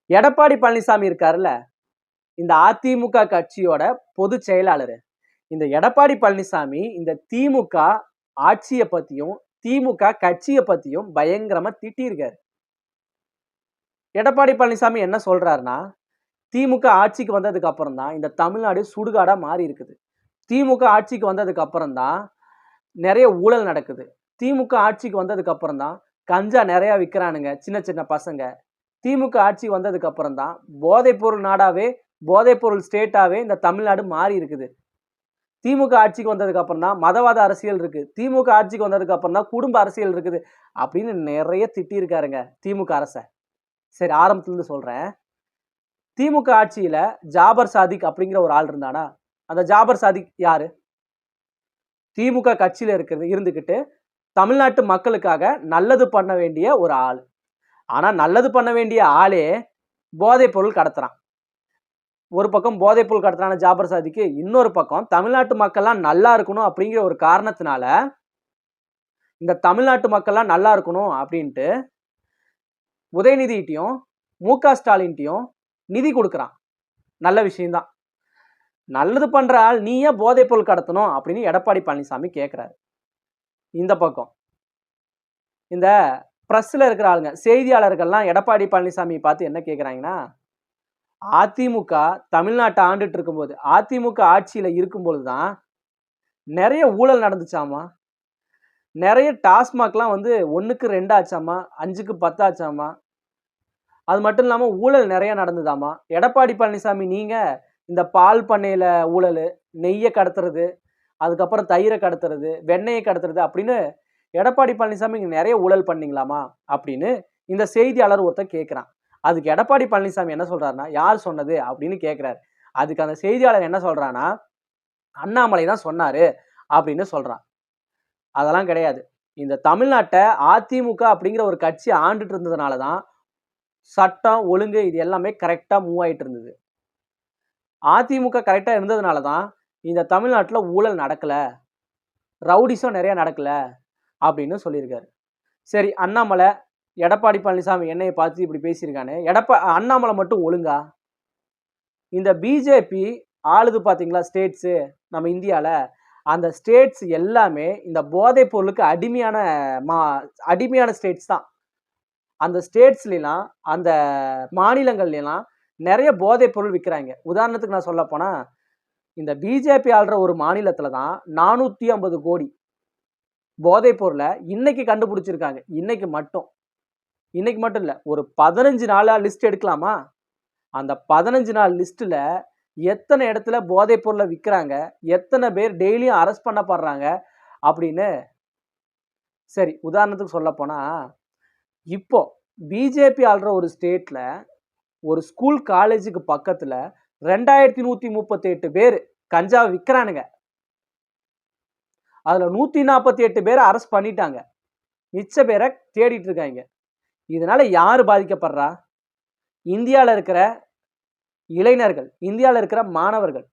எடப்பாடி பழனிசாமி இருக்காருல்ல, இந்த அதிமுக கட்சியோட பொதுச் செயலாளர். இந்த எடப்பாடி பழனிசாமி இந்த திமுக ஆட்சியை பத்தியும் திமுக கட்சியை பத்தியும் பயங்கரமா திட்டியிருக்காரு. எடப்பாடி பழனிசாமி என்ன சொல்றாருன்னா, திமுக ஆட்சிக்கு வந்ததுக்கு அப்புறம் தான் இந்த தமிழ்நாடு சுடுகாடா மாறி இருக்குது. திமுக ஆட்சிக்கு வந்ததுக்கு அப்புறம் தான் நிறைய ஊழல் நடக்குது. திமுக ஆட்சிக்கு வந்ததுக்கு அப்புறம் தான் கஞ்சா நிறைய விற்கிறானுங்க சின்ன சின்ன பசங்க. திமுக ஆட்சி வந்ததுக்கு அப்புறம் தான் போதைப்பொருள் நாடாவே, போதைப்பொருள் ஸ்டேட்டாவே இந்த தமிழ்நாடு மாறி இருக்குது. திமுக ஆட்சிக்கு வந்ததுக்கு அப்புறம் தான் மதவாத அரசியல் இருக்கு. திமுக ஆட்சிக்கு வந்ததுக்கு அப்புறம் தான் குடும்ப அரசியல் இருக்குது அப்படின்னு நிறைய திட்டியிருக்காருங்க திமுக அரச. சரி, ஆரம்பத்துல இருந்து சொல்றேன். திமுக ஆட்சியில ஜாபர் சாதிக் அப்படிங்கிற ஒரு ஆள் இருந்தானா? அந்த ஜாபர் சாதிக் யாரு? திமுக கட்சியில இருந்துகிட்டு தமிழ்நாட்டு மக்களுக்காக நல்லது பண்ண வேண்டிய ஒரு ஆள். ஆனா நல்லது பண்ண வேண்டிய ஆளே போதைப் பொருள் கடத்துறான். ஒரு பக்கம் போதைப் பொருள் கடத்துறான ஜாபர் சாதிக்கு, இன்னொரு பக்கம் தமிழ்நாட்டு மக்கள்லாம் நல்லா இருக்கணும் அப்படிங்கிற ஒரு காரணத்தினால இந்த தமிழ்நாட்டு மக்கள்லாம் நல்லா இருக்கணும் அப்படின்ட்டு உதயநிதிட்டையும் மு.க. ஸ்டாலின்ட்டையும் நிதி கொடுக்குறான். நல்ல விஷயம்தான். நல்லது பண்ற ஆள் நீ ஏன் போதைப் பொருள் கடத்தணும் அப்படின்னு எடப்பாடி பழனிசாமி கேட்கிறாரு. இந்த பக்கம் இந்த பிரஸ்ல இருக்கிற ஆளுங்க, செய்தியாளர்கள்லாம் எடப்பாடி பழனிசாமி பார்த்து என்ன கேட்குறாங்கன்னா, அதிமுக தமிழ்நாட்டை ஆண்டுட்டு இருக்கும்போது, அதிமுக ஆட்சியில இருக்கும்போது தான் நிறைய ஊழல் நடந்துச்சாமா. நிறைய டாஸ்மாக்லாம் 1க்கு 2 ஆச்சாமா, 5க்கு 10 ஆச்சாமா. அது மட்டும் இல்லாம ஊழல் நிறைய நடந்ததாமா. எடப்பாடி பழனிசாமி நீங்க இந்த பால் பண்ணையில ஊழல், நெய்யை கடத்துறது, அதுக்கப்புறம் தயிரை கடத்துறது, வெண்ணெயை கடத்துறது அப்படின்னு எடப்பாடி பழனிசாமி இங்க நிறைய ஊழல் பண்ணீங்களாமா அப்படின்னு இந்த செய்தியாளர் ஒருத்தர் கேட்கிறான். அதுக்கு எடப்பாடி பழனிசாமி என்ன சொல்றாருன்னா, யார் சொன்னது அப்படின்னு கேட்கிறாரு. அதுக்கு அந்த செய்தியாளர் என்ன சொல்றான்னா, அண்ணாமலை தான் சொன்னாரு அப்படின்னு சொல்றான். அதெல்லாம் கிடையாது. இந்த தமிழ்நாட்டை அதிமுக அப்படிங்கிற ஒரு கட்சி ஆண்டுட்டு இருந்ததுனால தான் சட்டம் ஒழுங்கு இது எல்லாமே கரெக்டா மூவ் ஆயிட்டு இருந்தது. அதிமுக கரெக்டா இருந்ததுனால தான் இந்த தமிழ்நாட்டுல ஊழல் நடக்கல, ரவுடிசம் நிறைய நடக்கல அப்படின்னு சொல்லியிருக்காரு. சரி, அண்ணாமலை எடப்பாடி பழனிசாமி என்னைய பார்த்து இப்படி பேசியிருக்கானே, அண்ணாமலை மட்டும் ஒழுங்கா? இந்த பிஜேபி ஆளுது பார்த்தீங்களா ஸ்டேட்ஸு நம்ம இந்தியாவில், அந்த ஸ்டேட்ஸ் எல்லாமே இந்த போதைப் பொருளுக்கு அடிமையான ஸ்டேட்ஸ் தான். அந்த ஸ்டேட்ஸ்லாம் அந்த மாநிலங்கள்லாம் நிறைய போதைப் பொருள் விற்கிறாங்க. உதாரணத்துக்கு நான் சொல்ல போனா, இந்த பிஜேபி ஆள்ற ஒரு மாநிலத்தில் தான் 450 கோடி போதைப் பொருளை இன்னைக்கு கண்டுபிடிச்சிருக்காங்க. இன்னைக்கு மட்டும் இல்லை, ஒரு 15 நாளா லிஸ்ட் எடுக்கலாமா? அந்த 15 நாள் லிஸ்ட்ல எத்தனை இடத்துல போதைப் பொருளை விற்கிறாங்க, எத்தனை பேர் டெய்லியும் அரெஸ்ட் பண்ணப்படுறாங்க அப்படின்னு. சரி, உதாரணத்துக்கு சொல்ல போனா, இப்போ பிஜேபி ஆள்ற ஒரு ஸ்டேட்ல ஒரு ஸ்கூல் காலேஜுக்கு பக்கத்துல 2138 பேர் கஞ்சா விற்கிறானுங்க. அதுல 148 பேரை அரெஸ்ட் பண்ணிட்டாங்க. மிச்ச பேரை தேடிட்டு இருக்காங்க. இதனால யாரு பாதிக்கப்படுறா? இந்தியாவில் இருக்கிற இளைஞர்கள், இந்தியாவில் இருக்கிற மாணவர்கள்,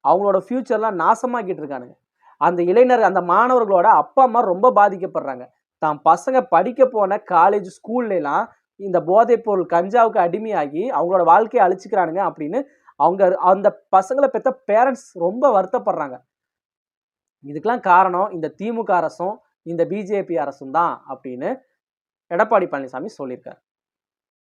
அவங்களோட ஃபியூச்சர்லாம் நாசமாக்கிட்டு இருக்கானுங்க. அந்த மாணவர்களோட அப்பா அம்மா ரொம்ப பாதிக்கப்படுறாங்க. தான் பசங்க படிக்க போன காலேஜ் ஸ்கூல்லாம் இந்த போதைப் பொருள் கஞ்சாவுக்கு அடிமையாகி அவங்களோட வாழ்க்கையை அழிச்சுக்கிறானுங்க அப்படின்னு அந்த பசங்களை பெற்ற பேரண்ட்ஸ் ரொம்ப வருத்தப்படுறாங்க. இதுக்கெல்லாம் காரணம் இந்த திமுக அரசும் இந்த பிஜேபி அரசும் தான் அப்படின்னு எடப்பாடி பழனிசாமி சொல்லியிருக்காரு.